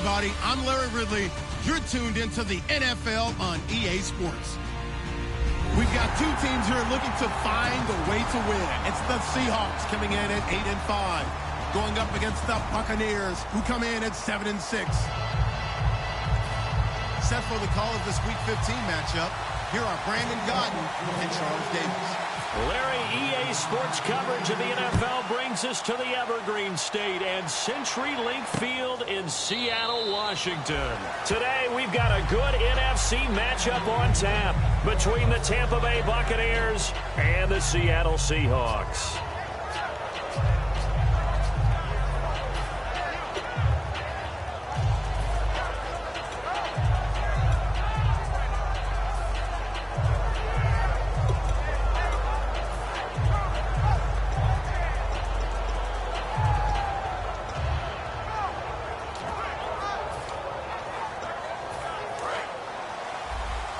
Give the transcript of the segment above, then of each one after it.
everybody. I'm Larry Ridley. You're tuned into the NFL on EA Sports. We've got two teams here looking to find a way to win. It's the Seahawks coming in at 8-5, going up against the Buccaneers, who come in at 7-6. Set for the call of this Week 15 matchup, here are Brandon Godden and Charles Davis. Larry, EA Sports coverage of the NFL brings us to the Evergreen State and CenturyLink Field in Seattle, Washington. Today, we've got a good NFC matchup on tap between the Tampa Bay Buccaneers and the Seattle Seahawks.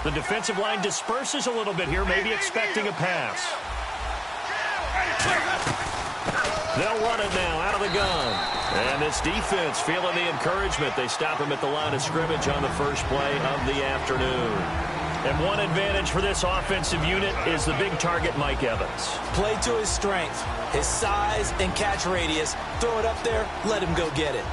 The defensive line disperses a little bit here, maybe expecting a pass. They'll run it now out of the gun. And this defense feeling the encouragement. They stop him at the line of scrimmage on the first play of the afternoon. And one advantage for this offensive unit is the big target, Mike Evans. Play to his strength, his size and catch radius. Throw it up there, let him go get it.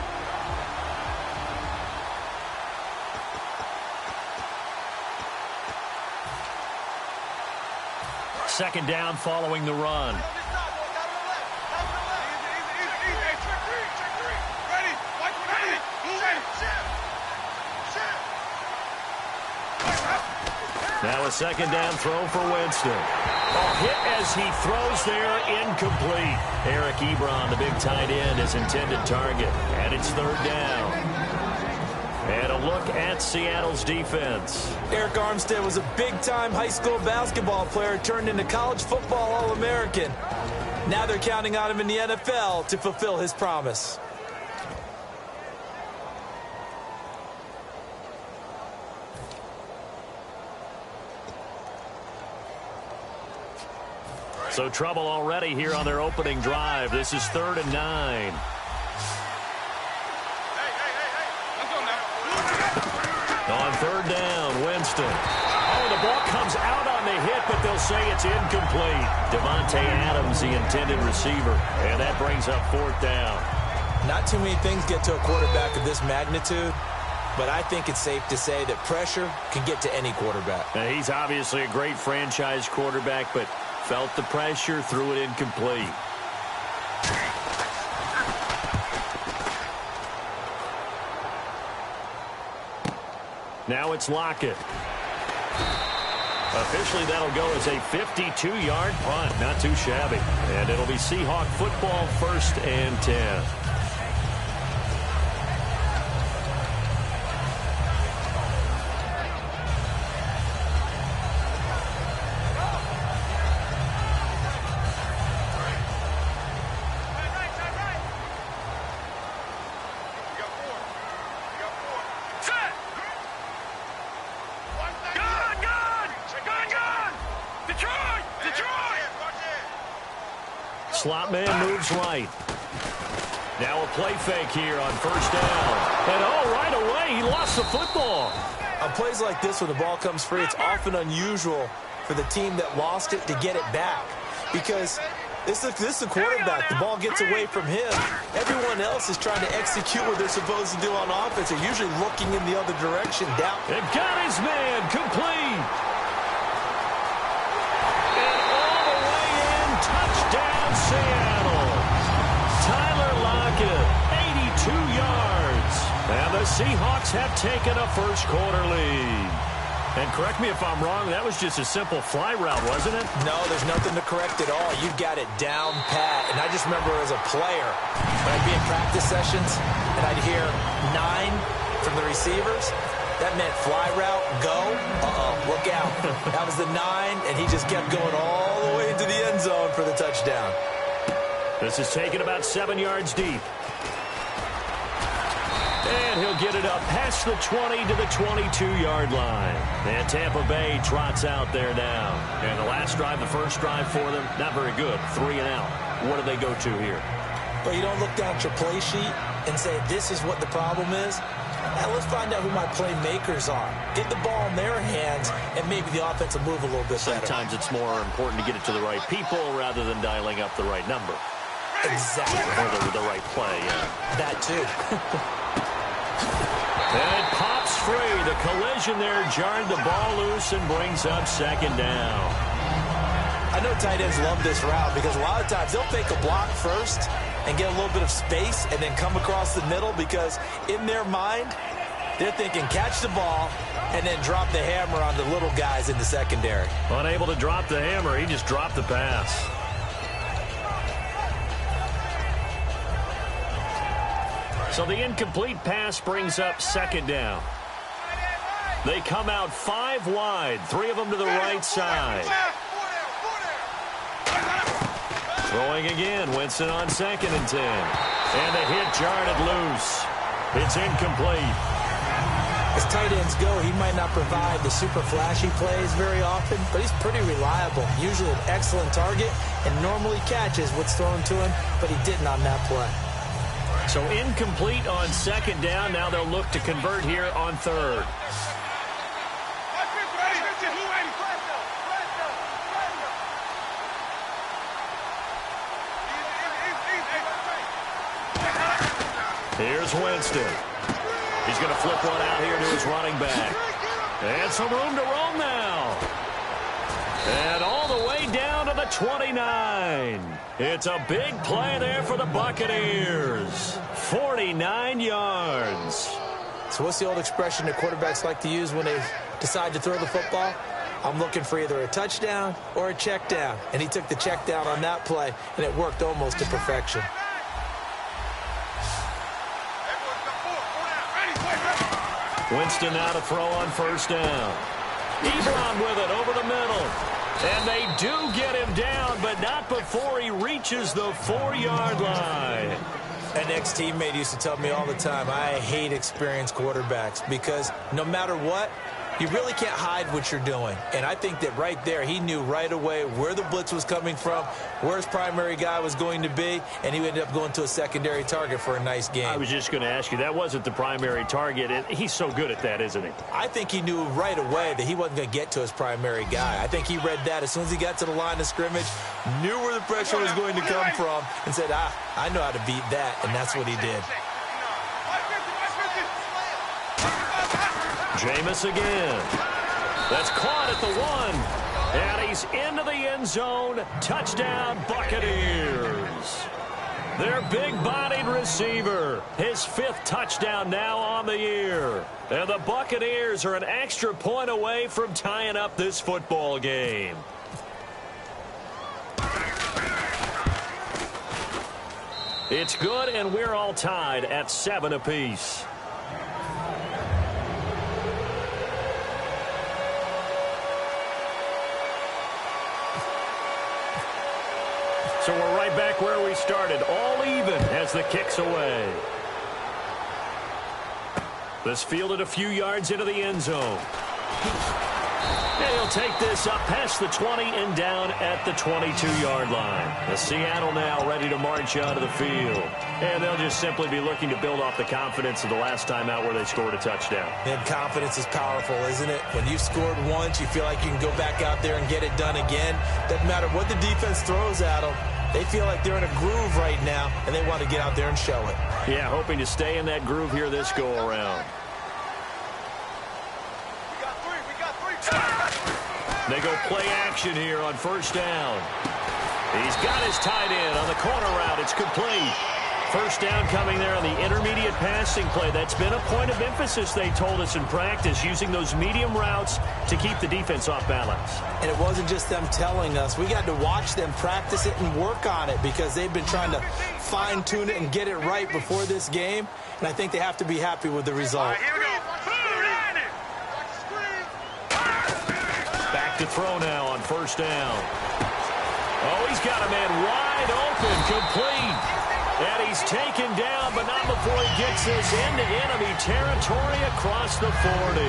Second down following the run. Now a second down throw for Winston. Hit as he throws there, incomplete. Eric Ebron, the big tight end, his intended target. And it's third down. And a look at Seattle's defense. Eric Armstead was a big-time high school basketball player turned into college football All-American. Now they're counting on him in the NFL to fulfill his promise. So trouble already here on their opening drive. This is 3rd and 9. On third down, Winston. The ball comes out on the hit, but they'll say it's incomplete. Devontae Adams, the intended receiver, and that brings up 4th down. Not too many things get to a quarterback of this magnitude, but I think it's safe to say that pressure can get to any quarterback. Now, he's obviously a great franchise quarterback, but felt the pressure, threw it incomplete. Now it's Lockett. Officially, that'll go as a 52-yard punt. Not too shabby. And it'll be Seahawk football, 1st and 10. Slot man moves right. Now a play fake here on 1st down. And right away, he lost the football. On plays like this, when the ball comes free, it's often unusual for the team that lost it to get it back. Because this is the quarterback. The ball gets away from him. Everyone else is trying to execute what they're supposed to do on offense. They're usually looking in the other direction. Down. And got his man complete. Touchdown, Seattle. Tyler Lockett, 82 yards. And the Seahawks have taken a first-quarter lead. And correct me if I'm wrong, that was just a simple fly route, wasn't it? No, there's nothing to correct at all. You've got it down pat. And I just remember as a player, when I'd be in practice sessions, and I'd hear 9 from the receivers, that meant fly route, go, look out. That was the 9, and he just kept going all the way into the end zone for the touchdown. This is taken about 7 yards deep. And he'll get it up past the 20 to the 22-yard line. And Tampa Bay trots out there now. And the last drive, the first drive for them, not very good. 3 and out. What do they go to here? But you don't look down at your play sheet and say, this is what the problem is. Now let's find out who my playmakers are. Get the ball in their hands, and maybe the offense will move a little bit better. Sometimes it's more important to get it to the right people rather than dialing up the right number. Exactly. Or the right play, yeah. That too. And it pops free. The collision there jarred the ball loose and brings up second down. I know tight ends love this route because a lot of times they'll take a block first and get a little bit of space and then come across the middle because in their mind, they're thinking catch the ball and then drop the hammer on the little guys in the secondary. Unable to drop the hammer, he just dropped the pass. So the incomplete pass brings up second down. They come out 5 wide, 3 of them to the right side. Throwing again, Winston on 2nd and 10. And the hit jarred it loose. It's incomplete. As tight ends go, he might not provide the super flashy plays very often, but he's pretty reliable. Usually an excellent target and normally catches what's thrown to him, but he didn't on that play. So incomplete on 2nd down. Now they'll look to convert here on 3rd. Here's Winston. He's going to flip one out here to his running back. And some room to roam now. And all the way down to the 29. It's a big play there for the Buccaneers. 49 yards. So what's the old expression that quarterbacks like to use when they decide to throw the football? I'm looking for either a touchdown or a check down. And he took the check down on that play, and it worked almost to perfection. Winston now to throw on 1st down. Ebron with it over the middle. And they do get him down, but not before he reaches the 4-yard line. An ex-teammate used to tell me all the time, I hate experienced quarterbacks because no matter what, you really can't hide what you're doing. And I think that right there, he knew right away where the blitz was coming from, where his primary guy was going to be, and he ended up going to a secondary target for a nice game. I was just going to ask you, that wasn't the primary target. He's so good at that, isn't he? I think he knew right away that he wasn't going to get to his primary guy. I think he read that as soon as he got to the line of scrimmage, knew where the pressure was going to come from, and said, I know how to beat that, and that's what he did. Jameis again. That's caught at the 1. And he's into the end zone. Touchdown, Buccaneers. Their big-bodied receiver. His 5th touchdown now on the year. And the Buccaneers are an extra point away from tying up this football game. It's good, and we're all tied at 7 apiece. So we're right back where we started, all even as the kick's away. This fielded a few yards into the end zone. And he'll take this up past the 20 and down at the 22-yard line. The Seattle now ready to march onto the field. And they'll just simply be looking to build off the confidence of the last time out where they scored a touchdown. And confidence is powerful, isn't it? When you've scored once, you feel like you can go back out there and get it done again. Doesn't matter what the defense throws at them. They feel like they're in a groove right now, and they want to get out there and show it. Yeah, hoping to stay in that groove here this go-around. They go play action here on 1st down. He's got his tight end on the corner route. It's complete. 1st down coming there on the intermediate passing play. That's been a point of emphasis, they told us in practice, using those medium routes to keep the defense off balance. And it wasn't just them telling us. We got to watch them practice it and work on it because they've been trying to fine-tune it and get it right before this game. And I think they have to be happy with the result. All right, here we go. Back to throw now on 1st down. Oh, he's got a man wide open, complete. And he's taken down, but not before he gets this into enemy territory across the 40.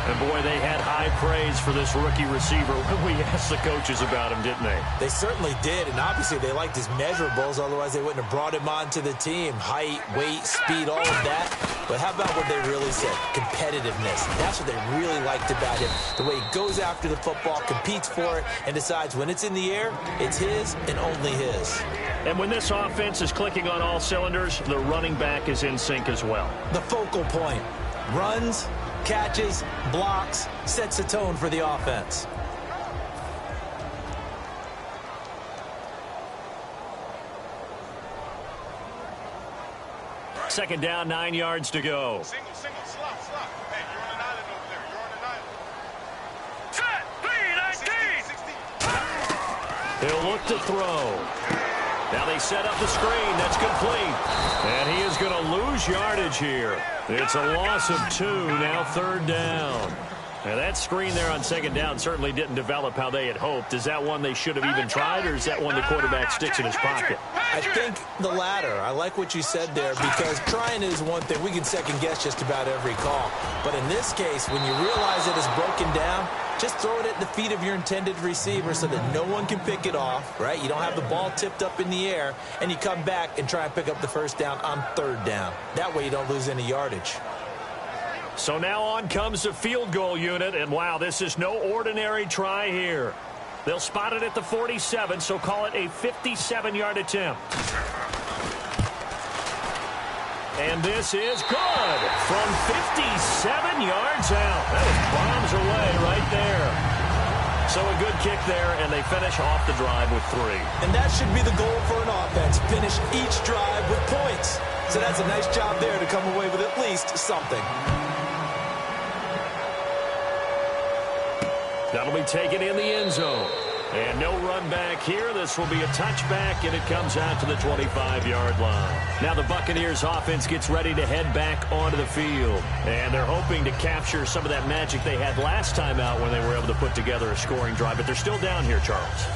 And, boy, they had high praise for this rookie receiver when we asked the coaches about him, didn't they? They certainly did, and obviously they liked his measurables. Otherwise, they wouldn't have brought him onto the team. Height, weight, speed, all of that. But how about what they really said? Competitiveness. That's what they really liked about him. The way he goes after the football, competes for it, and decides when it's in the air, it's his and only his. And when this offense is clicking on all cylinders, the running back is in sync as well. The focal point. Runs, catches, blocks, sets the tone for the offense. Second down, 9 yards to go. Single, slot. Hey, you're on an island over there. You're on an island. Set, 3-19. He'll look to throw. Now they set up the screen. That's complete. And he is going to lose yardage here. It's a loss of 2, now third down. Now that screen there on second down certainly didn't develop how they had hoped. Is that one they should have even tried, or is that one the quarterback sticks in his pocket? I think the latter. I like what you said there, because trying is one thing. We can second guess just about every call. But in this case, when you realize it is broken down, just throw it at the feet of your intended receiver so that no one can pick it off, right? You don't have the ball tipped up in the air, and you come back and try and pick up the first down on third down. That way you don't lose any yardage. So now on comes the field goal unit, and wow, this is no ordinary try here. They'll spot it at the 47, so call it a 57-yard attempt. And this is good from 57 yards out. That is bombs away right there. So a good kick there, and they finish off the drive with 3. And that should be the goal for an offense, finish each drive with points. So that's a nice job there to come away with at least something. That'll be taken in the end zone. And no run back here. This will be a touchback, and it comes out to the 25-yard line. Now the Buccaneers offense gets ready to head back onto the field. And they're hoping to capture some of that magic they had last time out when they were able to put together a scoring drive. But they're still down here, Charles.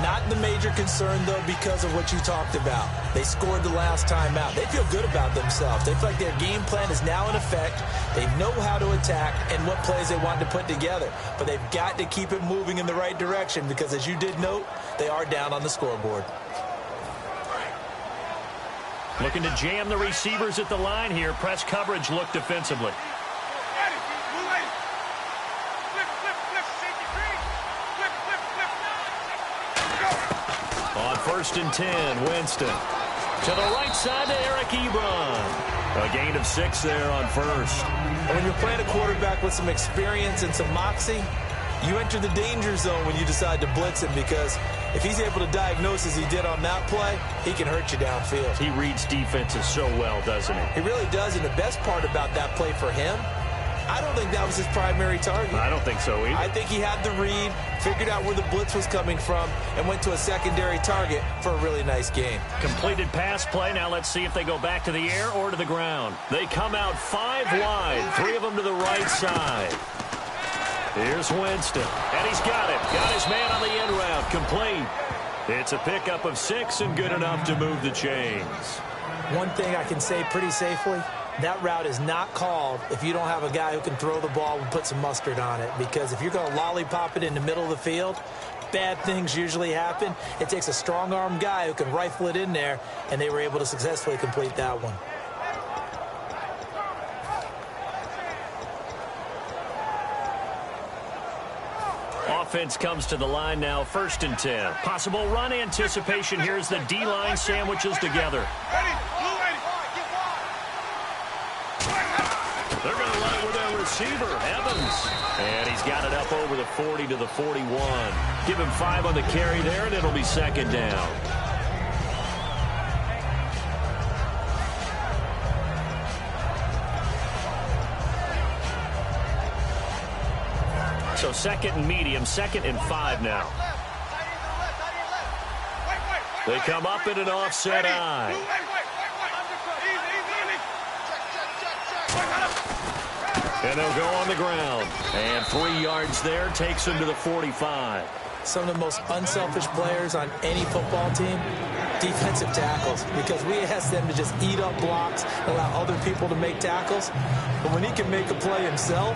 Not the major concern, though, because of what you talked about. They scored the last time out. They feel good about themselves. They feel like their game plan is now in effect. They know how to attack and what plays they want to put together. But they've got to keep it moving in the right direction because, as you did note, they are down on the scoreboard. Looking to jam the receivers at the line here. Press coverage look defensively. On 1st and 10, Winston. To the right side to Eric Ebron. A gain of 6 there on 1st. And when you're playing a quarterback with some experience and some moxie, you enter the danger zone when you decide to blitz him, because if he's able to diagnose as he did on that play, he can hurt you downfield. He reads defenses so well, doesn't he? He really does, and the best part about that play for him, I don't think that was his primary target. I don't think so either. I think he had the read, figured out where the blitz was coming from, and went to a secondary target for a really nice game. Completed pass play. Now let's see if they go back to the air or to the ground. They come out 5 wide, 3 of them to the right side. Here's Winston, and he's got it. Got his man on the end route, complete. It's a pickup of 6 and good enough to move the chains. One thing I can say pretty safely, that route is not called if you don't have a guy who can throw the ball and put some mustard on it. Because if you're going to lollipop it in the middle of the field, bad things usually happen. It takes a strong-arm guy who can rifle it in there, and they were able to successfully complete that one. Offense comes to the line now, 1st and 10. Possible run anticipation. Here's the D-line sandwiches together. They're going to run it with their receiver, Evans. And he's got it up over the 40 to the 41. Give him 5 on the carry there, and it'll be 2nd down. So 2nd and medium, 2nd and 5 now. They come up in an offset eye. And they'll go on the ground. And 3 yards there takes them to the 45. some of the most unselfish players on any football team? Defensive tackles, because we ask them to just eat up blocks, allow other people to make tackles. But when he can make a play himself,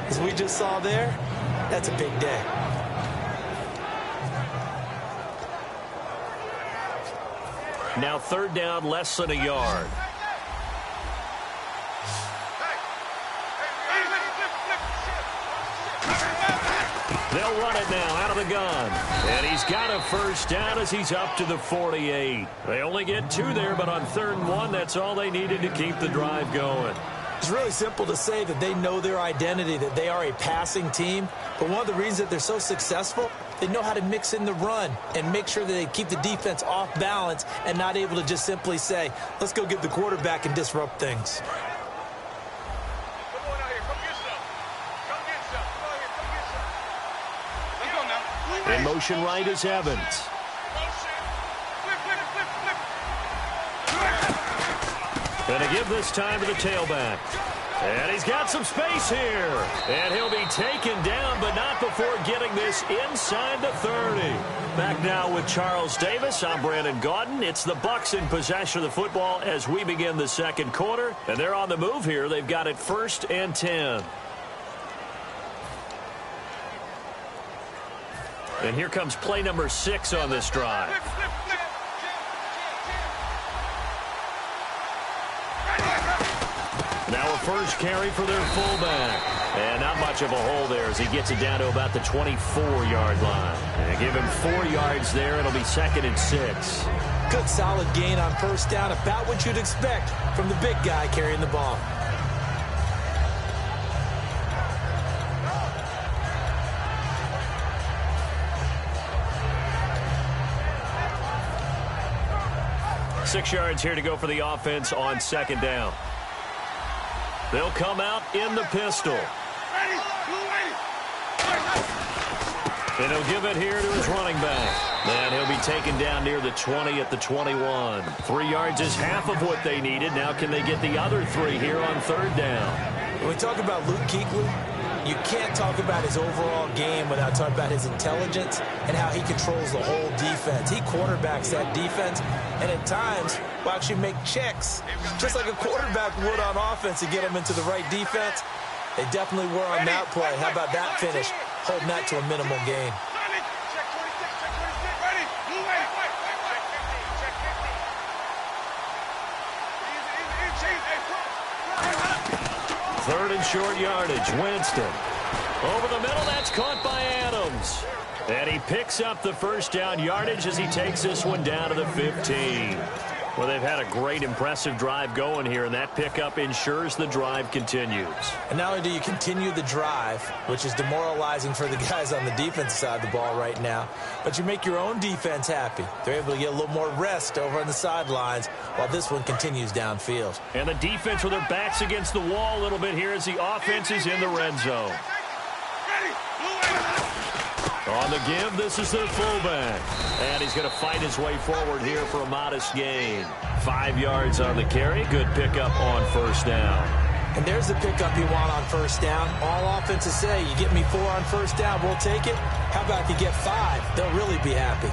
as we just saw there, that's a big day. Now 3rd down, less than a yard. They'll run it now out of the gun. And he's got a 1st down as he's up to the 48. They only get 2 there, but on 3rd and 1, that's all they needed to keep the drive going. It's really simple to say that they know their identity, that they are a passing team. But one of the reasons that they're so successful, they know how to mix in the run and make sure that they keep the defense off balance and not able to just simply say, let's go get the quarterback and disrupt things. In motion right is Evans. Going to give this time to the tailback. And he's got some space here. And he'll be taken down, but not before getting this inside the 30. Back now with Charles Davis. I'm Brandon Gaudin. It's the Bucs in possession of the football as we begin the 2nd quarter. And they're on the move here. They've got it 1st and 10. And here comes play number 6 on this drive. Now a 1st carry for their fullback. And not much of a hole there as he gets it down to about the 24-yard line. And give him 4 yards there. It'll be 2nd and 6. Good solid gain on 1st down, about what you'd expect from the big guy carrying the ball. Six yards here to go for the offense on 2nd down. They'll come out in the pistol. And he'll give it here to his running back. And he'll be taken down near the 20 at the 21. 3 yards is half of what they needed. Now can they get the other 3 here on 3rd down? When we talk about Luke Kuechly, you can't talk about his overall game without talking about his intelligence and how he controls the whole defense. He quarterbacks that defense, and at times will actually make checks, just like a quarterback would on offense to get them into the right defense. They definitely were on that play. How about that finish? Holding that to a minimal gain. Third and short yardage. Winston. Over the middle. That's caught by Adams. And he picks up the 1st down yardage as he takes this one down to the 15. Well, they've had a great, impressive drive going here, and that pickup ensures the drive continues. And not only do you continue the drive, which is demoralizing for the guys on the defensive side of the ball right now, but you make your own defense happy. They're able to get a little more rest over on the sidelines while this one continues downfield. And the defense with their backs against the wall a little bit here as the offense is in the red zone. On the give, this is their fullback. And he's going to fight his way forward here for a modest gain. 5 yards on the carry. Good pickup on 1st down. And there's the pickup you want on 1st down. All offenses say, you get me 4 on 1st down, we'll take it. How about if you get 5? They'll really be happy.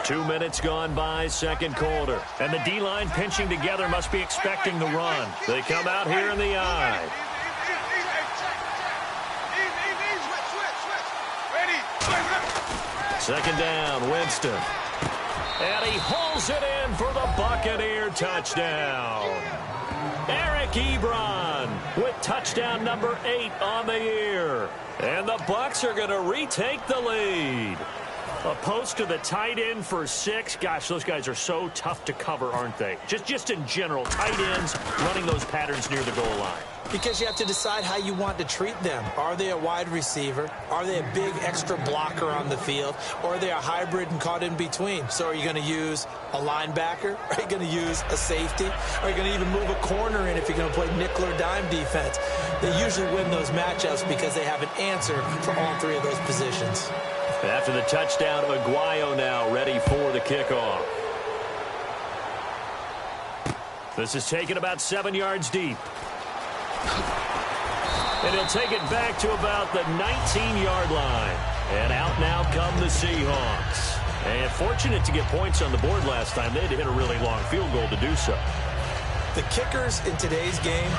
Two minutes gone by, 2nd quarter. And the D-line pinching together must be expecting the run. They come out here in the eye. Second down, Winston. And he hauls it in for the Buccaneer touchdown. Eric Ebron with touchdown number 8 on the year. And the Bucs are going to retake the lead. A post to the tight end for 6. Gosh, those guys are so tough to cover, aren't they? Just in general, tight ends running those patterns near the goal line. Because you have to decide how you want to treat them. Are they a wide receiver? Are they a big extra blocker on the field? Or are they a hybrid and caught in between? So are you going to use a linebacker? Are you going to use a safety? Are you going to even move a corner in if you're going to play nickel or dime defense? They usually win those matchups because they have an answer for all three of those positions. After the touchdown, Aguayo now ready for the kickoff. This is taken about 7 yards deep. And he'll take it back to about the 19-yard line. And out now come the Seahawks. And fortunate to get points on the board last time. They had to hit a really long field goal to do so. The kickers in today's game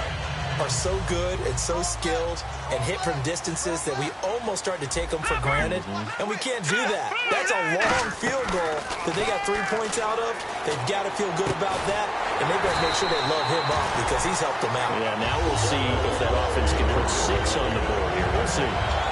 are so good and so skilled and hit from distances that we almost start to take them for granted. And we can't do that. That's a long field goal that they got 3 points out of. They've got to feel good about that. And they've got to make sure they load him up because he's helped them out. Yeah, now we'll see if that offense can put 6 on the board here. We'll see.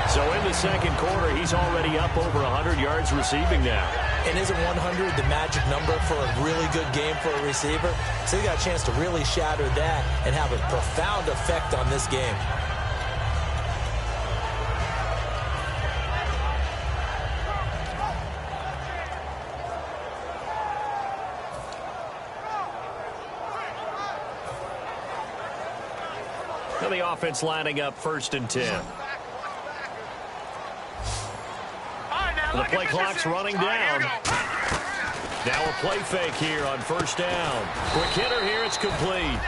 So in the second quarter, he's already up over 100 yards receiving now. And isn't 100 the magic number for a really good game for a receiver? So he got a chance to really shatter that and have a profound effect on this game. Now the offense lining up 1st and 10. The play clock's running down. Now a play fake here on 1st down. Quick hitter here, it's complete.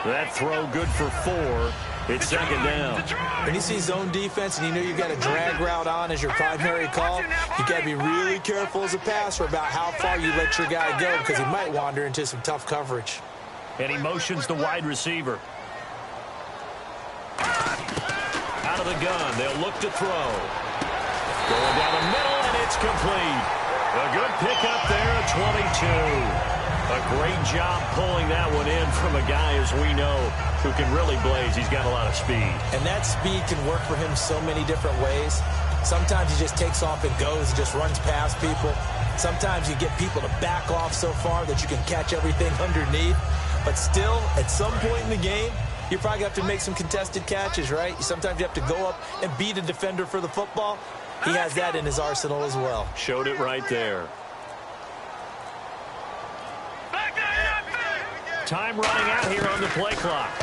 That throw good for 4. It's 2nd down. When you see zone defense and you know you've got a drag route on as your primary call, you got to be really careful as a passer about how far you let your guy go because he might wander into some tough coverage. And he motions the wide receiver. Out of the gun, they'll look to throw. Going down the middle, and it's complete. A good pickup there at 22. A great job pulling that one in from a guy, as we know, who can really blaze. He's got a lot of speed. And that speed can work for him so many different ways. Sometimes he just takes off and goes and just runs past people. Sometimes you get people to back off so far that you can catch everything underneath. But still, at some point in the game, you probably have to make some contested catches, right? Sometimes you have to go up and beat a defender for the football. He has that in his arsenal as well. Showed it right there. Time running out here on the play clock.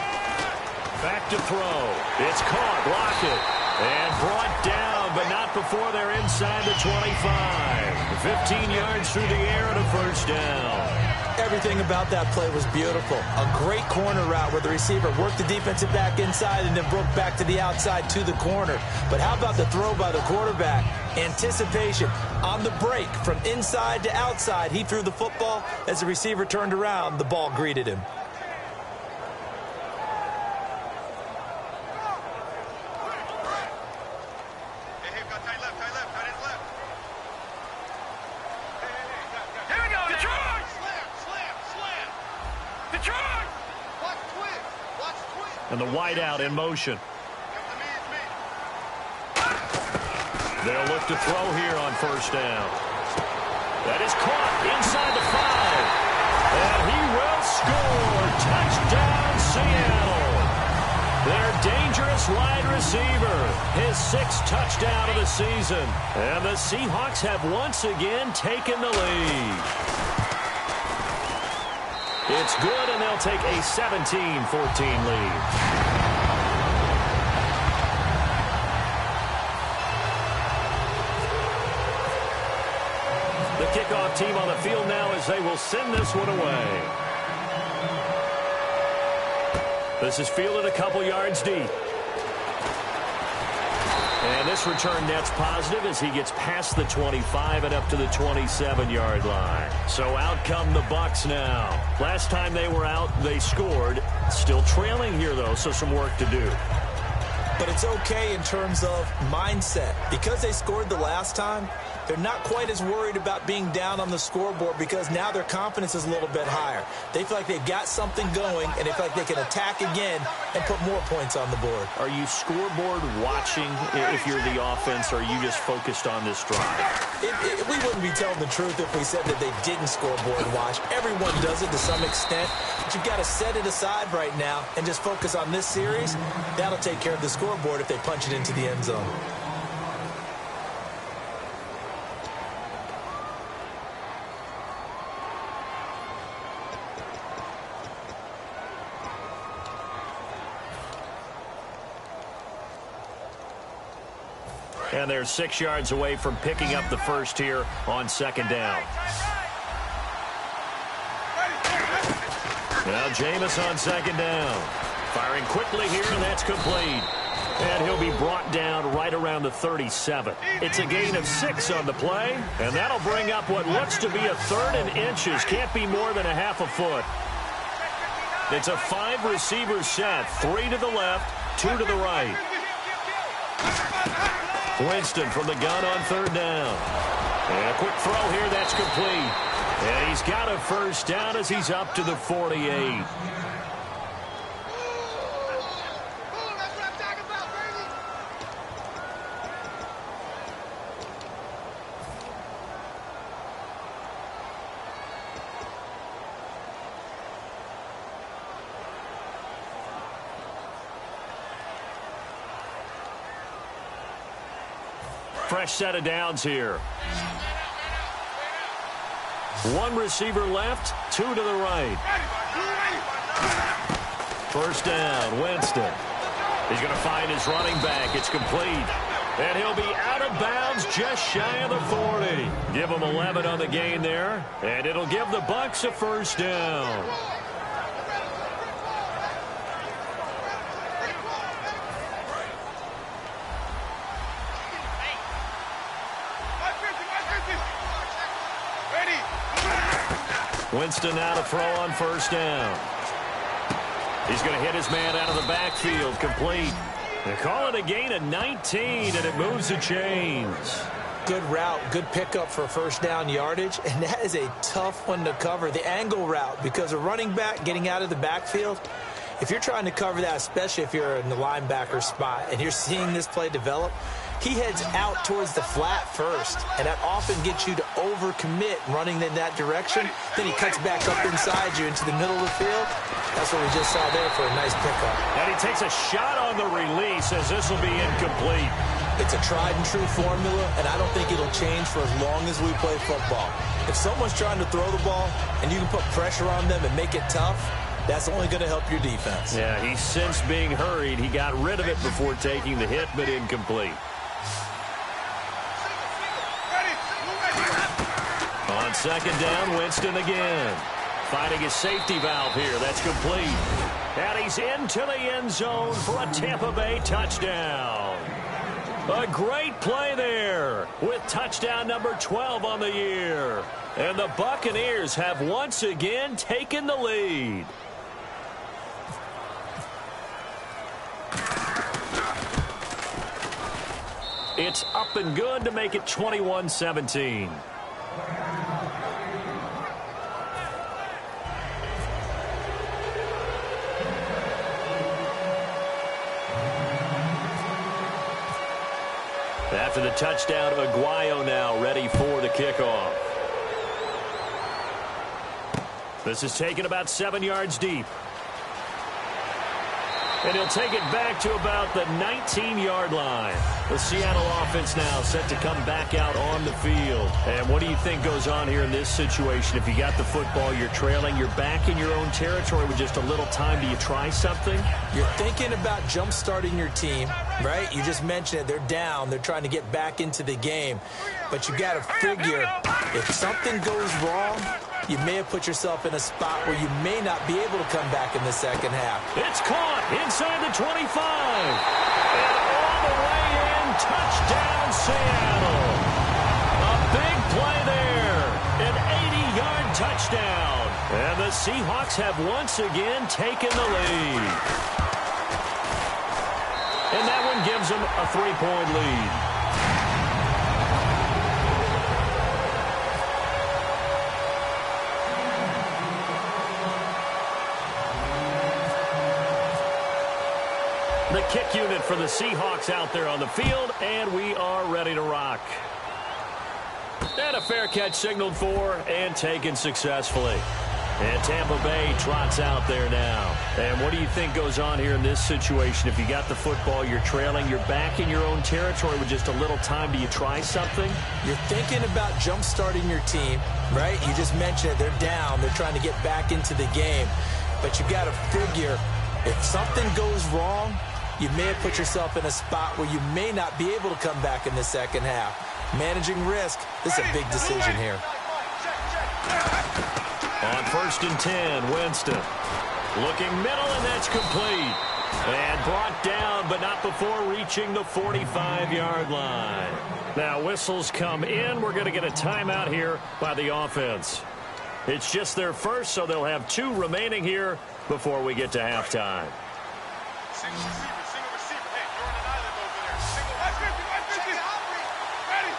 Back to throw. It's caught, blocked it, and brought down, but not before they're inside the 25. 15 yards through the air and a 1st down. Everything about that play was beautiful. A great corner route where the receiver worked the defensive back inside and then broke back to the outside to the corner. But how about the throw by the quarterback? Anticipation on the break from inside to outside. He threw the football. As the receiver turned around, the ball greeted him. And the wideout in motion. They'll look to throw here on 1st down. That is caught inside the 5. And he will score. Touchdown, Seattle. Their dangerous wide receiver. His 6th touchdown of the season. And the Seahawks have once again taken the lead. It's good, and they'll take a 17-14 lead. The kickoff team on the field now as they will send this one away. This is fielded a couple yards deep. And this return net's positive as he gets past the 25 and up to the 27-yard line. So out come the Bucs now. Last time they were out, they scored. Still trailing here, though, so some work to do. But it's okay in terms of mindset. Because they scored the last time, they're not quite as worried about being down on the scoreboard because now their confidence is a little bit higher. They feel like they've got something going, and they feel like they can attack again and put more points on the board. Are you scoreboard watching if you're the offense, or are you just focused on this drive? We wouldn't be telling the truth if we said that they didn't scoreboard watch. Everyone does it to some extent, but you've got to set it aside right now and just focus on this series. That'll take care of the scoreboard if they punch it into the end zone. And they're 6 yards away from picking up the first here on second down. Now Jameis on second down. Firing quickly here, and that's complete. And he'll be brought down right around the 37. It's a gain of 6 on the play, and that'll bring up what looks to be a 3rd and inches. Can't be more than a half a foot. It's a 5-receiver set. 3 to the left, 2 to the right. Winston from the gun on 3rd down. And a quick throw here, that's complete. And he's got a first down as he's up to the 48. Fresh set of downs here. 1 receiver left, 2 to the right. First down, Winston. He's going to find his running back. It's complete. And he'll be out of bounds just shy of the 40. Give him 11 on the gain there. And it'll give the Bucs a first down. Winston now to throw on first down. He's going to hit his man out of the backfield. Complete. They call it a gain of 19, and it moves the chains. Good route, good pickup for first down yardage, and that is a tough one to cover. The angle route, because a running back getting out of the backfield, if you're trying to cover that, especially if you're in the linebacker spot and you're seeing this play develop, he heads out towards the flat first, and that often gets you to overcommit running in that direction. Then he cuts back up inside you into the middle of the field. That's what we just saw there for a nice pickup. And he takes a shot on the release as this will be incomplete. It's a tried-and-true formula, and I don't think it'll change for as long as we play football. If someone's trying to throw the ball and you can put pressure on them and make it tough, that's only going to help your defense. Yeah, he sensed being hurried. He got rid of it before taking the hit, but incomplete. On second down, Winston again. Finding his safety valve here. That's complete. And he's into the end zone for a Tampa Bay touchdown. A great play there with touchdown number 12 on the year. And the Buccaneers have once again taken the lead. It's up and good to make it 21-17. After the touchdown, Aguayo now ready for the kickoff. This is taken about 7 yards deep. And he'll take it back to about the 19-yard line. The Seattle offense now set to come back out on the field. And what do you think goes on here in this situation? If you got the football, you're trailing, you're back in your own territory with just a little time. Do you try something? You're thinking about jump-starting your team, right? You just mentioned it. They're down. They're trying to get back into the game. But you got to figure if something goes wrong, you may have put yourself in a spot where you may not be able to come back in the second half. It's caught inside the 25. And all the way in, touchdown Seattle. A big play there. An 80-yard touchdown. And the Seahawks have once again taken the lead. And that one gives them a 3-point lead. The kick unit for the Seahawks out there on the field, and we are ready to rock. And a fair catch signaled for and taken successfully. And Tampa Bay trots out there now. And what do you think goes on here in this situation? If you got the football, you're trailing, you're back in your own territory with just a little time. Do you try something? You're thinking about jump-starting your team, right? You just mentioned it. They're down. They're trying to get back into the game. But you've got to figure if something goes wrong, you may have put yourself in a spot where you may not be able to come back in the second half. Managing risk, this is a big decision here. On 1st and 10, Winston. Looking middle, and that's complete. And brought down, but not before reaching the 45-yard line. Now whistles come in. We're going to get a timeout here by the offense. It's just their first, so they'll have 2 remaining here before we get to halftime. Single receiver. Hey, you're on an island over there. Single. Ready?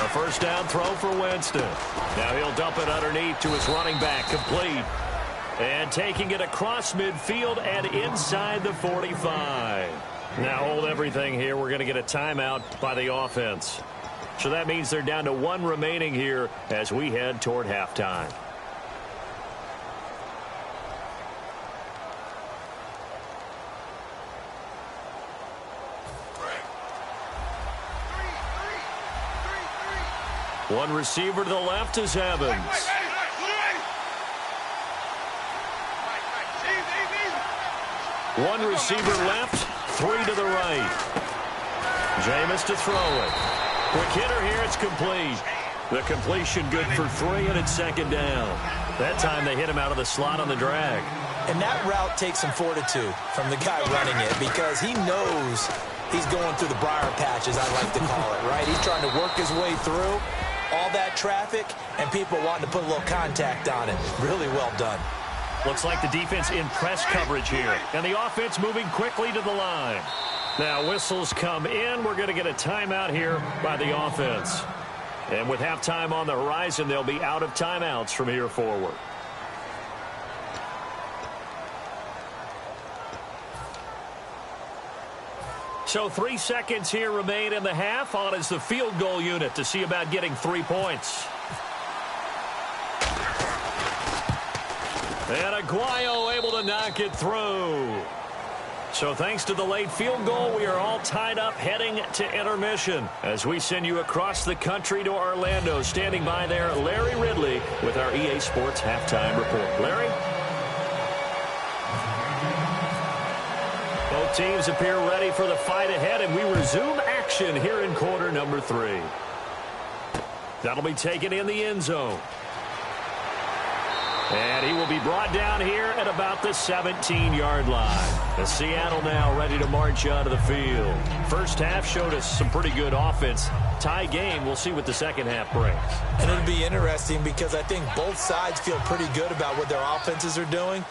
A first down throw for Winston. Now he'll dump it underneath to his running back, complete. And taking it across midfield and inside the 45. Now hold everything here. We're going to get a timeout by the offense. So that means they're down to 1 remaining here as we head toward halftime. One receiver to the left is Evans. One receiver left, 3 to the right. Jameis to throw it. Quick hitter here, it's complete. The completion good for 3, and it's 2nd down. That time they hit him out of the slot on the drag. And that route takes some fortitude from the guy running it because he knows he's going through the briar patches, I like to call it, right? He's trying to work his way through all that traffic, and people wanting to put a little contact on it. Really well done. Looks like the defense in press coverage here, and the offense moving quickly to the line. Now whistles come in. We're going to get a timeout here by the offense. And with halftime on the horizon, they'll be out of timeouts from here forward. So 3 seconds here remain in the half. On is the field goal unit to see about getting 3 points. And Aguayo able to knock it through. So thanks to the late field goal, we are all tied up heading to intermission as we send you across the country to Orlando. Standing by there, Larry Ridley with our EA Sports Halftime Report. Larry? Both teams appear ready for the fight ahead, and we resume action here in quarter number 3. That'll be taken in the end zone. And he will be brought down here at about the 17-yard line. As Seattle now ready to march out of the field. First half showed us some pretty good offense. Tie game, we'll see what the second half brings. And it'll be interesting because I think both sides feel pretty good about what their offenses are doing.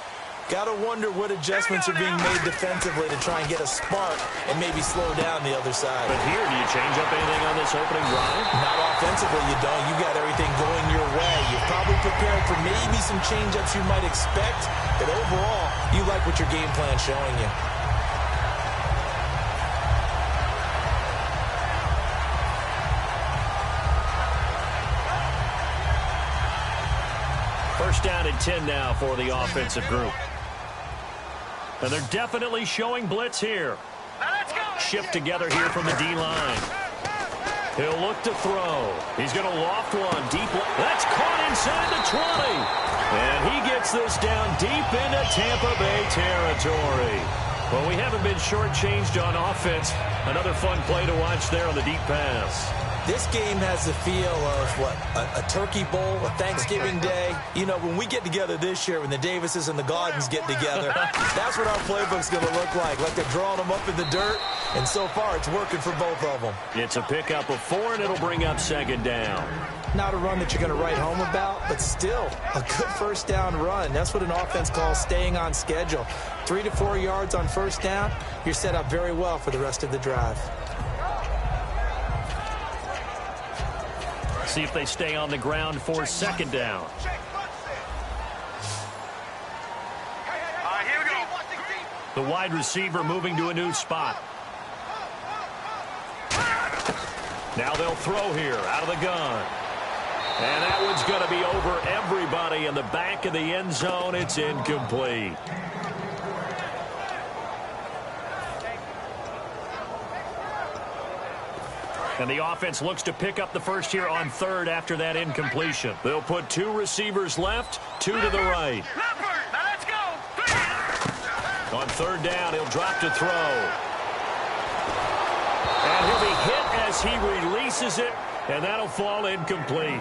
Got to wonder what adjustments are being made defensively to try and get a spark and maybe slow down the other side. But here, do you change up anything on this opening drive? Not offensively, you don't. You got everything going your way. You're probably prepared for maybe some change-ups you might expect, but overall, you like what your game plan's showing you. First down and 10 now for the offensive group. And they're definitely showing blitz here. Shift together here from the D-line. He'll look to throw. He's going to loft one deep. That's caught inside the 20. And he gets this down deep into Tampa Bay territory. Well, we haven't been shortchanged on offense. Another fun play to watch there on the deep pass. This game has the feel of, what, a turkey bowl, a Thanksgiving day. You know, when we get together this year, when the Davises and the Gaudens get together, that's what our playbook's going to look like they're drawing them up in the dirt, and so far it's working for both of them. It's a pickup of 4, and it'll bring up 2nd down. Not a run that you're going to write home about, but still a good first down run. That's what an offense calls staying on schedule. 3 to 4 yards on first down, you're set up very well for the rest of the drive. See if they stay on the ground for 2nd down. Here we go. The wide receiver moving to a new spot. Now they'll throw here out of the gun. And that one's going to be over everybody in the back of the end zone. It's incomplete. And the offense looks to pick up the first here on third after that incompletion. They'll put 2 receivers left, 2 to the right. Now let's go. On third down, he'll drop to throw. And he'll be hit as he releases it, and that'll fall incomplete.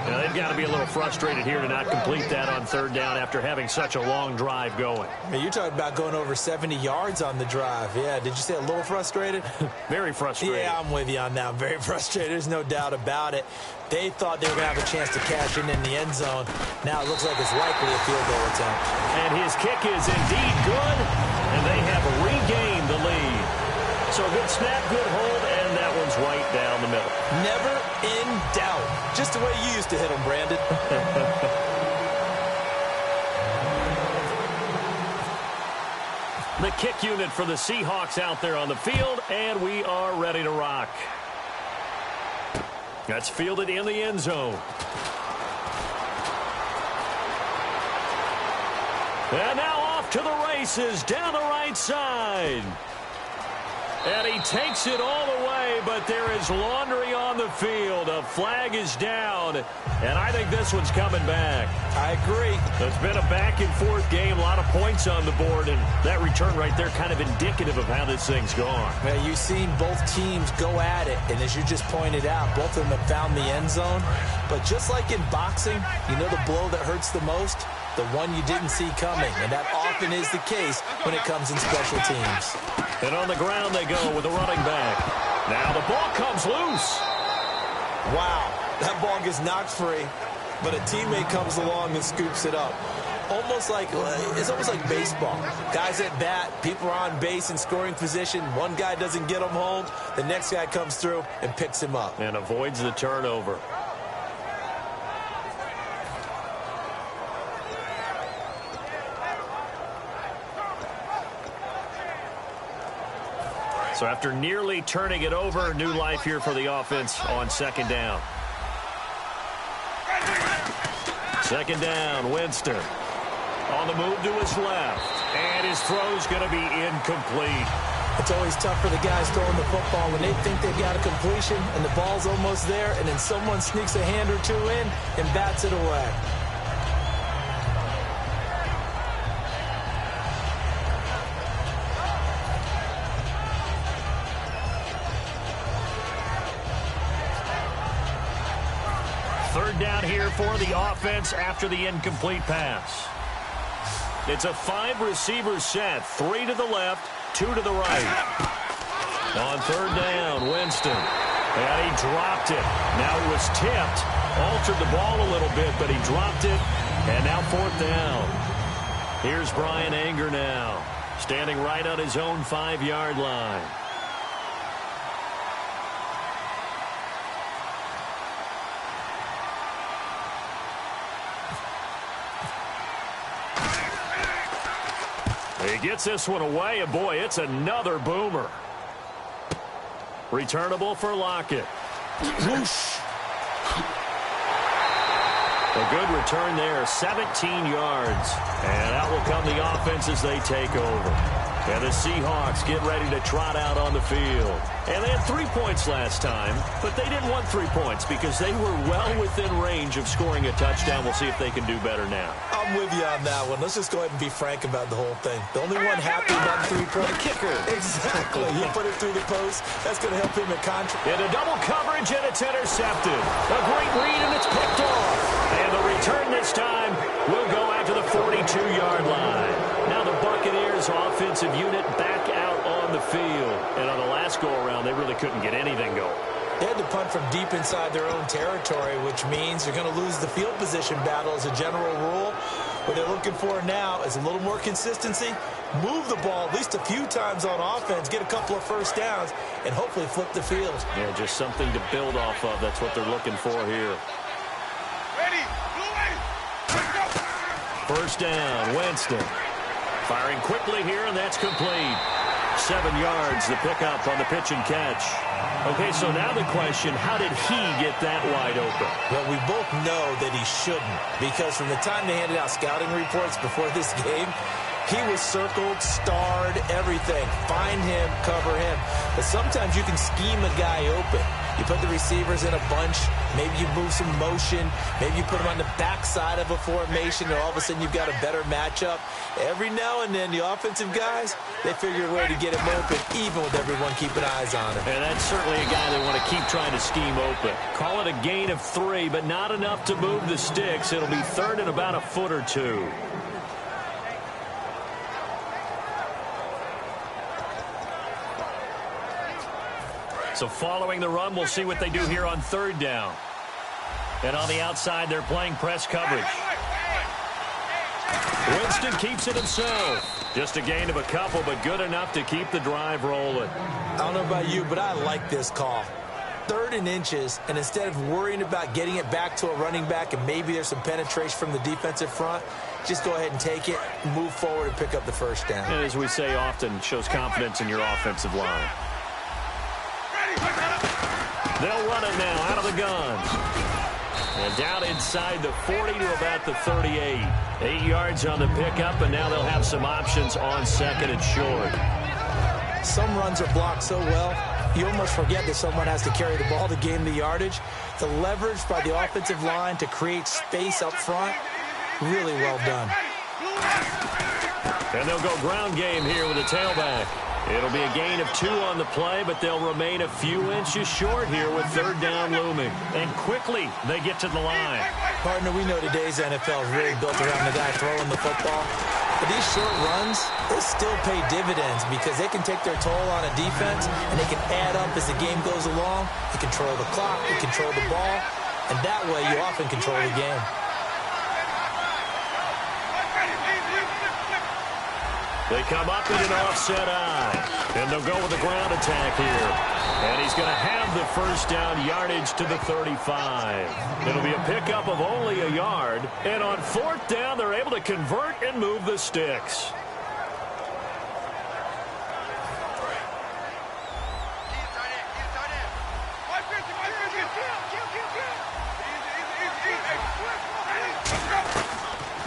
Now, they've got to be a little frustrated here to not complete that on third down after having such a long drive going. Man, you're talking about going over 70 yards on the drive. Yeah, did you say a little frustrated? Very frustrated. Yeah, I'm with you on that. I'm very frustrated. There's no doubt about it. They thought they were going to have a chance to cash in the end zone. Now it looks like it's likely a field goal attempt. And his kick is indeed good, and they have regained the lead. So good snap, good hold, and that one's right down the middle. Never in doubt. Just the way you used to hit them, Brandon. The kick unit for the Seahawks out there on the field, and we are ready to rock. That's fielded in the end zone. And now off to the races down the right side. And he takes it all the way, but there is laundry on the field. A flag is down, and I think this one's coming back. I agree. It's been a back-and-forth game, a lot of points on the board, and that return right there kind of indicative of how this thing's gone. Well, you've seen both teams go at it, and as you just pointed out, both of them have found the end zone. But just like in boxing, you know the blow that hurts the most? The one you didn't see coming, and that often is the case when it comes in special teams. And on the ground they go with the running back. Now the ball comes loose. Wow, that ball gets knocked free, but a teammate comes along and scoops it up. It's almost like baseball. Guys at bat, people are on base in scoring position. One guy doesn't get him home. The next guy comes through and picks him up. And avoids the turnover. So after nearly turning it over, new life here for the offense on second down. Second down, Winston. On the move to his left. And his throw's going to be incomplete. It's always tough for the guys throwing the football when they think they've got a completion and the ball's almost there, and then someone sneaks a hand or two in and bats it away. Third down here for the offense after the incomplete pass. It's a 5-receiver set. 3 to the left, 2 to the right. On third down, Winston. And he dropped it. Now it was tipped. Altered the ball a little bit, but he dropped it. And now fourth down. Here's Brian Anger now. Standing right on his own 5-yard line. He gets this one away, and boy, it's another boomer. Returnable for Lockett. Whoosh. A good return there, 17 yards. And out will come the offense as they take over. And the Seahawks get ready to trot out on the field. And they had 3 points last time, but they didn't want 3 points because they were well within range of scoring a touchdown. We'll see if they can do better now. I'm with you on that one. Let's just go ahead and be frank about the whole thing. The only one happy about the 3-point kicker. Exactly. He put it through the post. That's going to help him in contract. Into double coverage, and it's intercepted. A great read, and it's picked off. And the return this time will go out to the 42-yard line. Now the Buccaneers offensive unit back out on the field. And on the last go-around, they really couldn't get anything going. They had to punt from deep inside their own territory, which means they're going to lose the field position battle as a general rule. What they're looking for now is a little more consistency, move the ball at least a few times on offense, get a couple of first downs, and hopefully flip the field. Yeah, just something to build off of. That's what they're looking for here. Ready, blue ready. Let's go. First down, Winston. Firing quickly here, and that's complete. 7 yards, the pickup on the pitch and catch. Okay, so now the question, how did he get that wide open? Well, we both know that he shouldn't, because from the time they handed out scouting reports before this game, he was circled, starred, everything. Find him, cover him. But sometimes you can scheme a guy open. You put the receivers in a bunch. Maybe you move some motion. Maybe you put them on the backside of a formation, and all of a sudden you've got a better matchup. Every now and then, the offensive guys, they figure a way to get him open, even with everyone keeping eyes on him. And that's certainly a guy they want to keep trying to scheme open. Call it a gain of 3, but not enough to move the sticks. It'll be third and about a foot or two. So following the run, we'll see what they do here on third down. And on the outside, they're playing press coverage. Winston keeps it himself. Just a gain of a couple, but good enough to keep the drive rolling. I don't know about you, but I like this call. 3rd and inches, and instead of worrying about getting it back to a running back and maybe there's some penetration from the defensive front, just go ahead and take it, move forward, and pick up the first down. And as we say often, shows confidence in your offensive line. They'll run it now out of the guns. And down inside the 40 to about the 38. 8 yards on the pickup, and now they'll have some options on second and short. Some runs are blocked so well, you almost forget that someone has to carry the ball to gain the yardage. The leverage by the offensive line to create space up front, really well done. And they'll go ground game here with a tailback. It'll be a gain of 2 on the play, but they'll remain a few inches short here with third down looming. And quickly, they get to the line. Partner, we know today's NFL is really built around the guy throwing the football. But these short runs, they still pay dividends because they can take their toll on a defense, and they can add up as the game goes along. You control the clock, you control the ball, and that way you often control the game. They come up in an offset eye, and they'll go with the ground attack here. And he's going to have the first down yardage to the 35. It'll be a pickup of only a yard. And on 4th down, they're able to convert and move the sticks.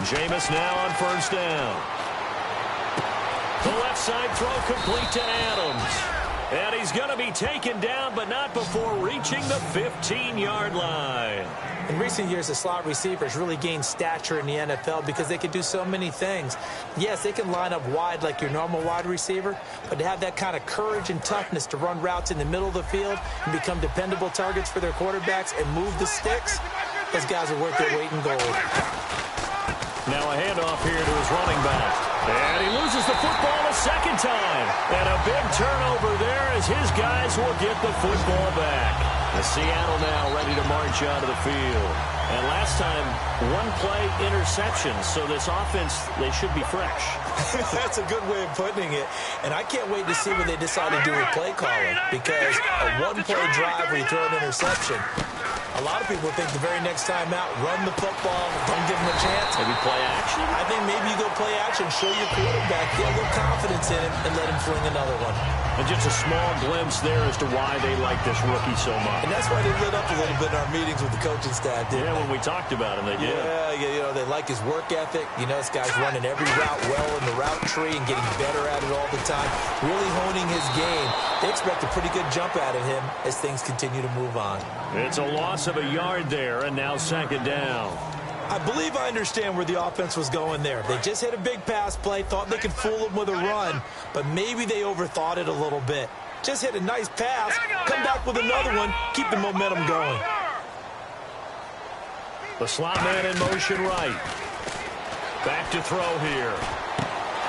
Jameis now on first down. The left side throw complete to Adams. And he's going to be taken down, but not before reaching the 15-yard line. In recent years, the slot receivers really gained stature in the NFL because they can do so many things. Yes, they can line up wide like your normal wide receiver, but to have that kind of courage and toughness to run routes in the middle of the field and become dependable targets for their quarterbacks and move the sticks, those guys are worth their weight in gold. Now a handoff here to his running back. And he loses the football a second time. And a big turnover there as his guys will get the football back. The Seattle now ready to march out of the field. And last time, 1-play interception. So this offense, they should be fresh. That's a good way of putting it. And I can't wait to see what they decide to do with play calling. Because a 1-play drive where you throw an interception, a lot of people think the very next time out, run the football, don't give them a chance. Maybe play action? I think maybe you go play action, show your quarterback, get a little confidence in him, and let him fling another one. And just a small glimpse there as to why they like this rookie so much. And that's why they lit up a little bit in our meetings with the coaching staff, didn't they? When we talked about him, they did. Yeah, you know, they like his work ethic. You know, this guy's running every route well in the route tree and getting better at it all the time, really honing his game. They expect a pretty good jump out of him as things continue to move on. It's a loss of a yard there, and now second down. I believe I understand where the offense was going there. They just hit a big pass play, thought they could fool him with a run, but maybe they overthought it a little bit. Just hit a nice pass, come back with another one, keep the momentum going. The slot man in motion right. Back to throw here.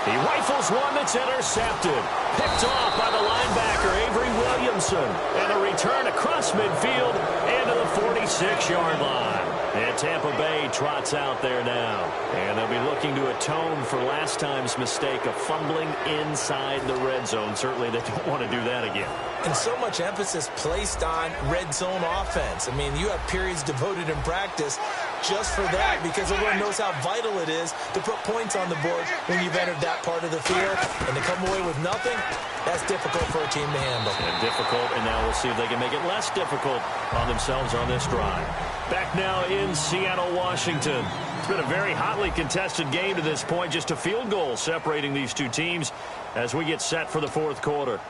He rifles one that's intercepted. Picked off by the linebacker, Avery Williamson. And a return across midfield into the 46-yard line. And Tampa Bay trots out there now. And they'll be looking to atone for last time's mistake of fumbling inside the red zone. Certainly they don't want to do that again. And so much emphasis placed on red zone offense. I mean, you have periods devoted in practice just for that, because everyone knows how vital it is to put points on the board when you've entered that part of the field. And to come away with nothing, that's difficult for a team to handle. And difficult, and now we'll see if they can make it less difficult on themselves on this drive. Back now in Seattle, Washington. It's been a very hotly contested game to this point. Just a field goal separating these two teams as we get set for the fourth quarter.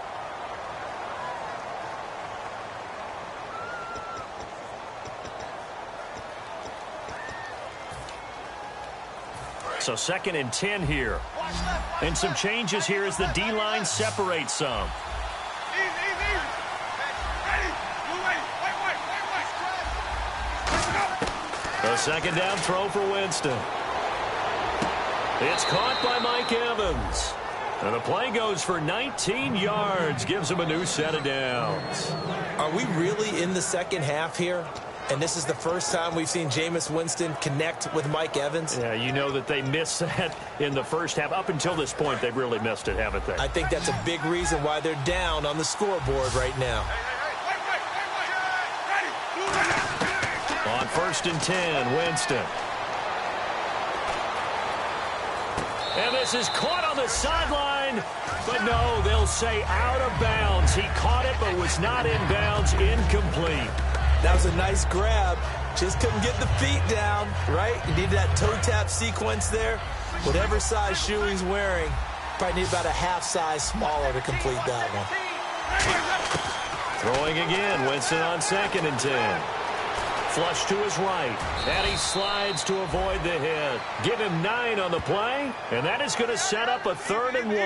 So 2nd and 10 here. And some changes here as the D-line separates some. A 2nd down throw for Winston. It's caught by Mike Evans. And the play goes for 19 yards. Gives him a new set of downs. Are we really in the second half here? And this is the first time we've seen Jameis Winston connect with Mike Evans? Yeah, you know that they missed that in the first half. Up until this point, they've really missed it, haven't they? I think that's a big reason why they're down on the scoreboard right now. On 1st and 10, Winston. And this is caught on the sideline. But no, they'll say out of bounds. He caught it but was not in bounds. Incomplete. That was a nice grab. Just couldn't get the feet down, right? You need that toe tap sequence there. Whatever size shoe he's wearing, probably need about a half size smaller to complete that one. Throwing again, Winston on 2nd and 10. Flush to his right, and he slides to avoid the hit. Give him 9 on the play, and that is going to set up a 3rd and 1.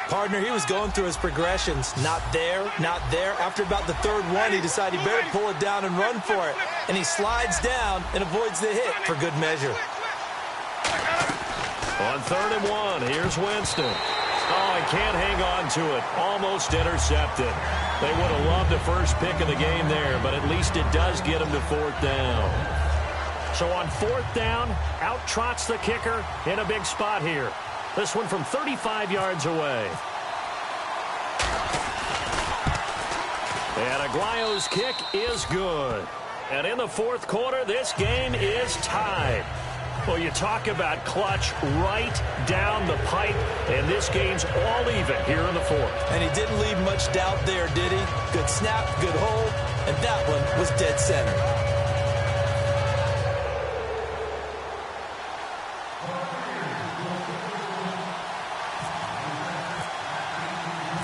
Partner, he was going through his progressions. Not there, not there. After about the 3rd one, he decided he better pull it down and run for it. And he slides down and avoids the hit for good measure. On 3rd and 1, here's Winston. Oh, he can't hang on to it. Almost intercepted. They would have loved a first pick of the game there, but at least it does get him to 4th down. So on 4th down, out trots the kicker in a big spot here. This one from 35 yards away. And Aguayo's kick is good. And in the 4th quarter, this game is tied. Well, you talk about clutch right down the pipe, and this game's all even here in the 4th. And he didn't leave much doubt there, did he? Good snap, good hold, and that one was dead center.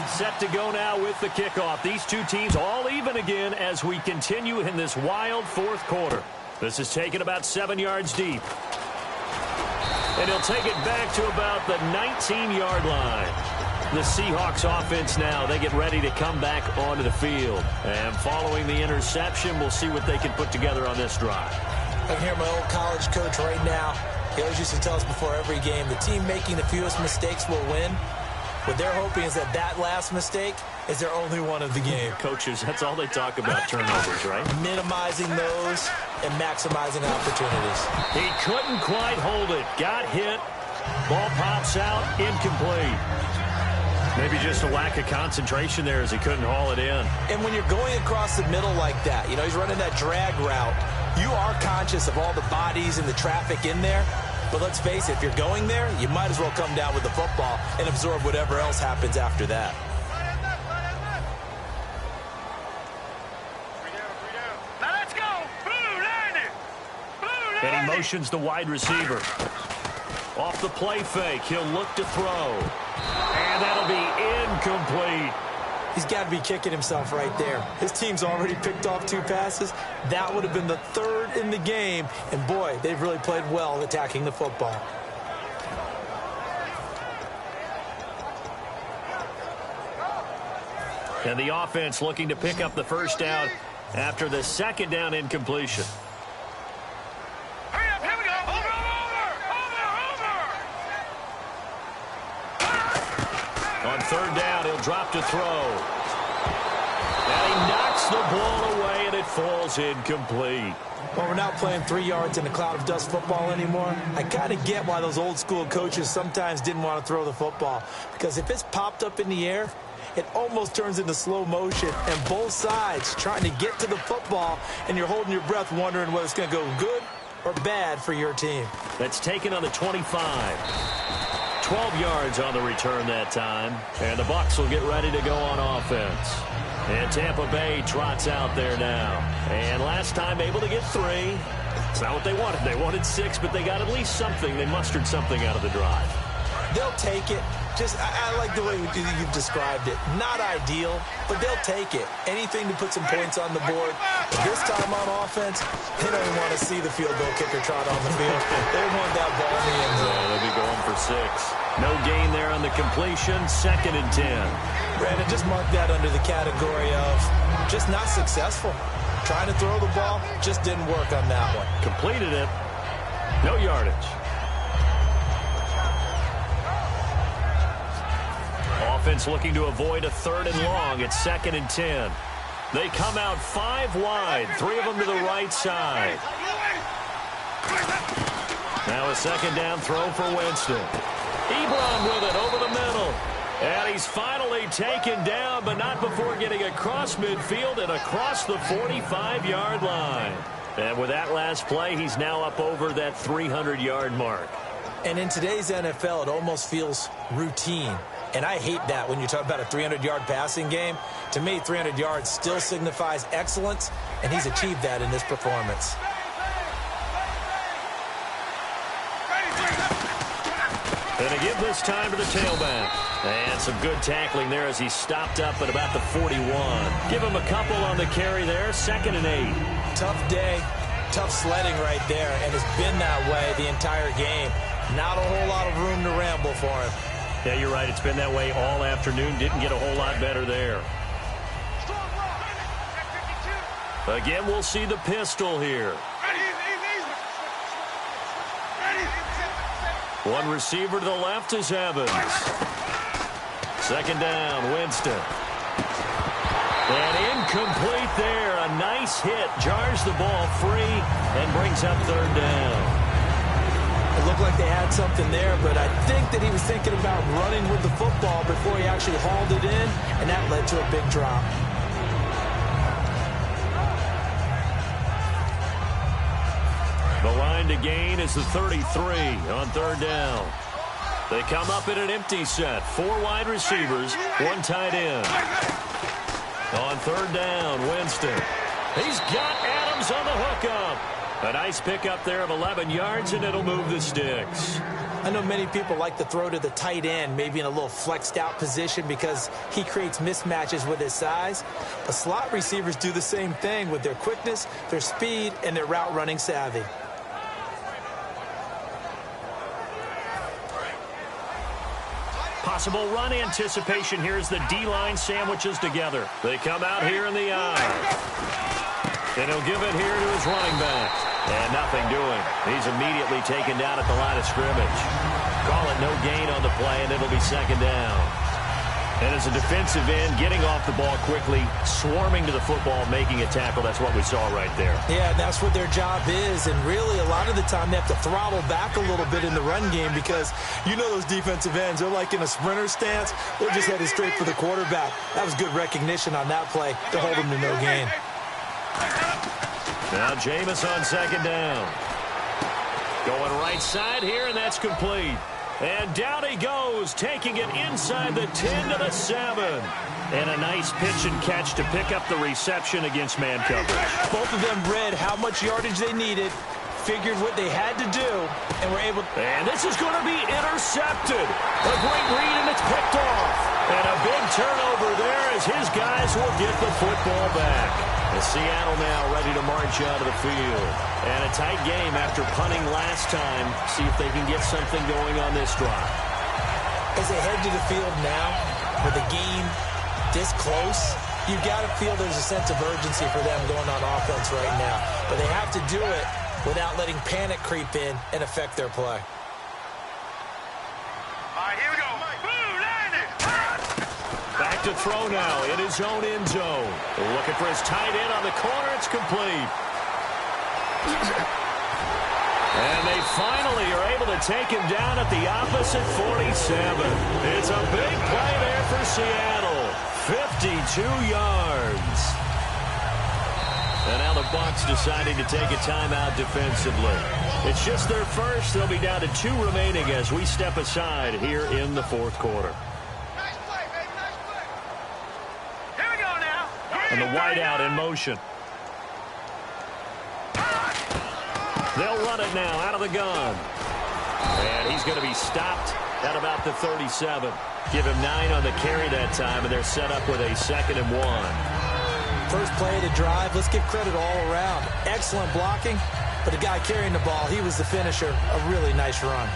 Set to go now with the kickoff. These two teams all even again as we continue in this wild 4th quarter. This is taken about 7 yards deep. And he'll take it back to about the 19-yard line. The Seahawks offense now, they get ready to come back onto the field. And following the interception, we'll see what they can put together on this drive. I can hear my old college coach right now. He always used to tell us before every game, the team making the fewest mistakes will win. What they're hoping is that that last mistake is their only one of the game. Coaches, that's all they talk about, turnovers, right? Minimizing those and maximizing opportunities. He couldn't quite hold it. Got hit. Ball pops out. Incomplete. Maybe just a lack of concentration there as he couldn't haul it in. And when you're going across the middle like that, you know, he's running that drag route, you are conscious of all the bodies and the traffic in there. But let's face it, if you're going there, you might as well come down with the football and absorb whatever else happens after that. Now let's go. Blue, line it. Blue, And he motions the wide receiver. Off the play fake, he'll look to throw. And that'll be incomplete. He's got to be kicking himself right there. His team's already picked off 2 passes. That would have been the 3rd in the game. And, boy, they've really played well attacking the football. And the offense looking to pick up the 1st down after the 2nd down incompletion. hurry up, here we go. Over. On 3rd down, he'll drop to throw. And he knocks the ball away, and it falls incomplete. Well, we're not playing 3 yards in a cloud of dust football anymore. I kind of get why those old school coaches sometimes didn't want to throw the football. Because if it's popped up in the air, it almost turns into slow motion. And both sides trying to get to the football, and you're holding your breath wondering whether it's going to go good or bad for your team. That's taken on the 25. 12 yards on the return that time. And the Bucs will get ready to go on offense. And Tampa Bay trots out there now. And last time able to get 3. It's not what they wanted. They wanted 6, but they got at least something. They mustered something out of the drive. They'll take it. I like the way you've described it. Not ideal, but they'll take it. Anything to put some points on the board. But this time on offense, they don't even want to see the field goal kicker trot on the field. They want that ball in the end zone. They'll be going for 6. No gain there on the completion. 2nd and 10. Brandon, just mark that under the category of just not successful. Trying to throw the ball, just didn't work on that one. Completed it. No yardage. Offense looking to avoid a 3rd and long. It's 2nd and 10. They come out 5 wide. 3 of them to the right side. Now a 2nd down throw for Winston. Ebron with it over the middle. And he's finally taken down, but not before getting across midfield and across the 45-yard line. And with that last play, he's now up over that 300-yard mark. And in today's NFL, it almost feels routine. And I hate that when you talk about a 300-yard passing game. To me, 300 yards still signifies excellence, and he's achieved that in this performance. And to give this time to the tailback. And some good tackling there as he stopped up at about the 41. Give him a couple on the carry there. 2nd and 8. Tough day, tough sledding right there, and it's been that way the entire game. Not a whole lot of room to ramble for him. Yeah, you're right. It's been that way all afternoon. Didn't get a whole lot better there. Again, we'll see the pistol here. One receiver to the left is Evans. 2nd down, Winston. And incomplete there. A nice hit. Jars the ball free and brings up 3rd down. It looked like they had something there, but I think that he was thinking about running with the football before he actually hauled it in, and that led to a big drop. The line to gain is the 33 on 3rd down. They come up in an empty set. 4 wide receivers, 1 tight end. On 3rd down, Winston. He's got Adams on the hookup. A nice pickup there of 11 yards, and it'll move the sticks. I know many people like to throw to the tight end, maybe in a little flexed out position because he creates mismatches with his size. But slot receivers do the same thing with their quickness, their speed, and their route running savvy. Possible run anticipation here as the D-line sandwiches together. They come out here in the eye. And he'll give it here to his running back. And nothing doing. He's immediately taken down at the line of scrimmage. Call it no gain on the play, and it'll be 2nd down. And as a defensive end, getting off the ball quickly, swarming to the football, making a tackle. That's what we saw right there. Yeah, and that's what their job is. And really, a lot of the time, they have to throttle back a little bit in the run game because you know those defensive ends, they're like in a sprinter stance. They're just headed straight for the quarterback. That was good recognition on that play to hold them to no gain. Now Jameis on 2nd down. Going right side here, and that's complete. And down he goes, taking it inside the 10 to the 7. And a nice pitch and catch to pick up the reception against man coverage. Both of them read how much yardage they needed, figured what they had to do, and were able... And this is going to be intercepted. A great read, and it's picked off. And a big turnover there as his guys will get the football back. And Seattle now ready to march out of the field. And a tight game after punting last time. See if they can get something going on this drive. As they head to the field now, with the game this close, you've got to feel there's a sense of urgency for them going on offense right now. But they have to do it without letting panic creep in and affect their play. All right, here we go. Back to throw now in his own end zone. Looking for his tight end on the corner. It's complete. And they finally are able to take him down at the opposite 47. It's a big play there for Seattle. 52 yards. And now the Bucs deciding to take a timeout defensively. It's just their first. They'll be down to 2 remaining as we step aside here in the fourth quarter. Nice play, baby, nice play. Here we go now. And the wideout in motion. They'll run it now out of the gun. And he's going to be stopped at about the 37. Give him 9 on the carry that time, and they're set up with a 2nd and 1. First play of the drive, let's give credit all around. Excellent blocking, but the guy carrying the ball, he was the finisher. A really nice run.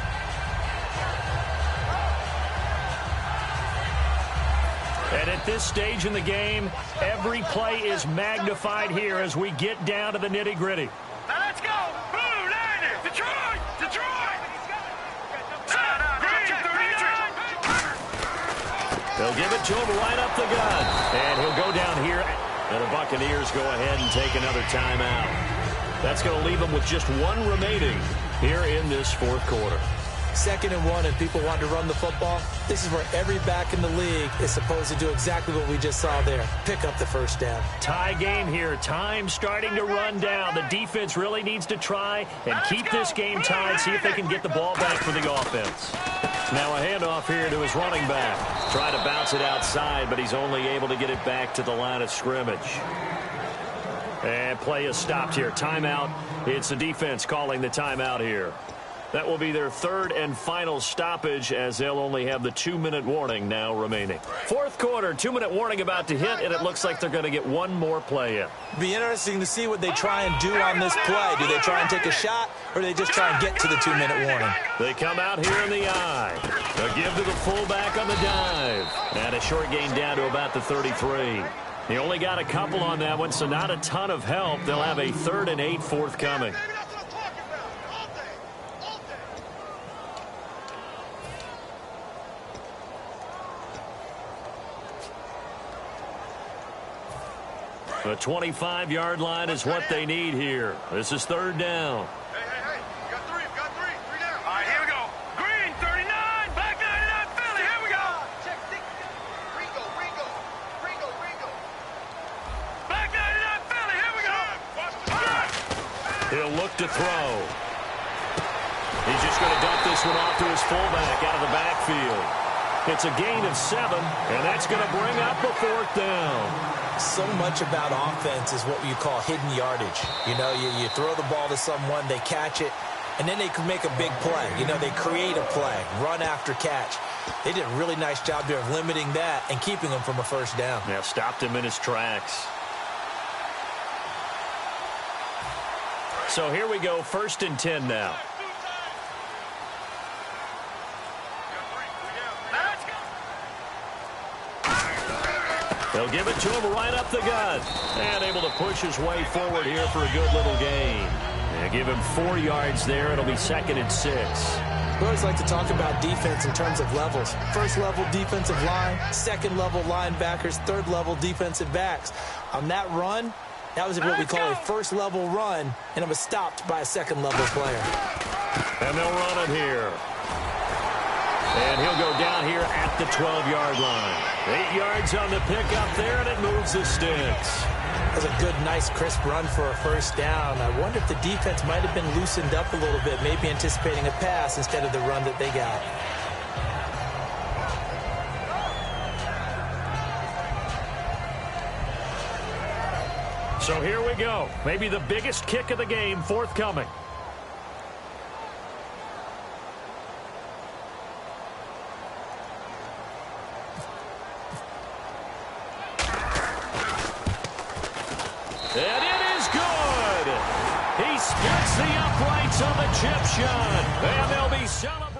And at this stage in the game, every play is magnified here as we get down to the nitty-gritty. Now let's go. Blue, Niners. Detroit. Detroit. They'll give it to him right up the gut. And he'll go down here. And the Buccaneers go ahead and take another timeout. That's going to leave them with just 1 remaining here in this fourth quarter. 2nd and 1, and people want to run the football. This is where every back in the league is supposed to do exactly what we just saw there. Pick up the first down. Tie game here. Time starting to run down. The defense really needs to try and keep this game tied, see if they can get the ball back for the offense. Now a handoff here to his running back. Try to bounce it outside, but he's only able to get it back to the line of scrimmage. And play is stopped here. Timeout. It's the defense calling the timeout here. That will be their 3rd and final stoppage as they'll only have the 2-minute warning now remaining. Fourth quarter, 2-minute warning about to hit, and it looks like they're going to get 1 more play in. Be interesting to see what they try and do on this play. Do they try and take a shot, or do they just try and get to the 2-minute warning? They come out here in the eye. They'll give to the fullback on the dive. And a short gain down to about the 33. He only got a couple on that one, so not a ton of help. They'll have a 3rd and 8 forthcoming. The 25-yard line is what they need here. This is 3rd down. Hey. You got 3. You got 3. 3 down. All right, here we go. Green, 39. Back 99, Philly. Here we go. Check 6. Ringo. Back 99, Philly. Here we go. He'll look to throw. He's just going to dump this one off to his fullback out of the backfield. It's a gain of 7, and that's going to bring up a 4th down. So much about offense is what you call hidden yardage. You know, you throw the ball to someone, they catch it, and then they can make a big play. You know, they create a play, run after catch. They did a really nice job there of limiting that and keeping him from a 1st down. Yeah, stopped him in his tracks. So here we go, 1st and 10 now. They'll give it to him right up the gut. And able to push his way forward here for a good little gain. And give him 4 yards there. It'll be 2nd and 6. We always like to talk about defense in terms of levels. 1st level defensive line, 2nd level linebackers, 3rd level defensive backs. On that run, that was what we call a 1st level run, and it was stopped by a 2nd level player. And they'll run it here. And he'll go down here at the 12-yard line. 8 yards on the pickup there, and it moves the sticks. That's a good, nice, crisp run for a 1st down. I wonder if the defense might have been loosened up a little bit, maybe anticipating a pass instead of the run that they got. So here we go. Maybe the biggest kick of the game forthcoming. And it is good. He splits the uprights on the chip shot. And they'll be celebrating.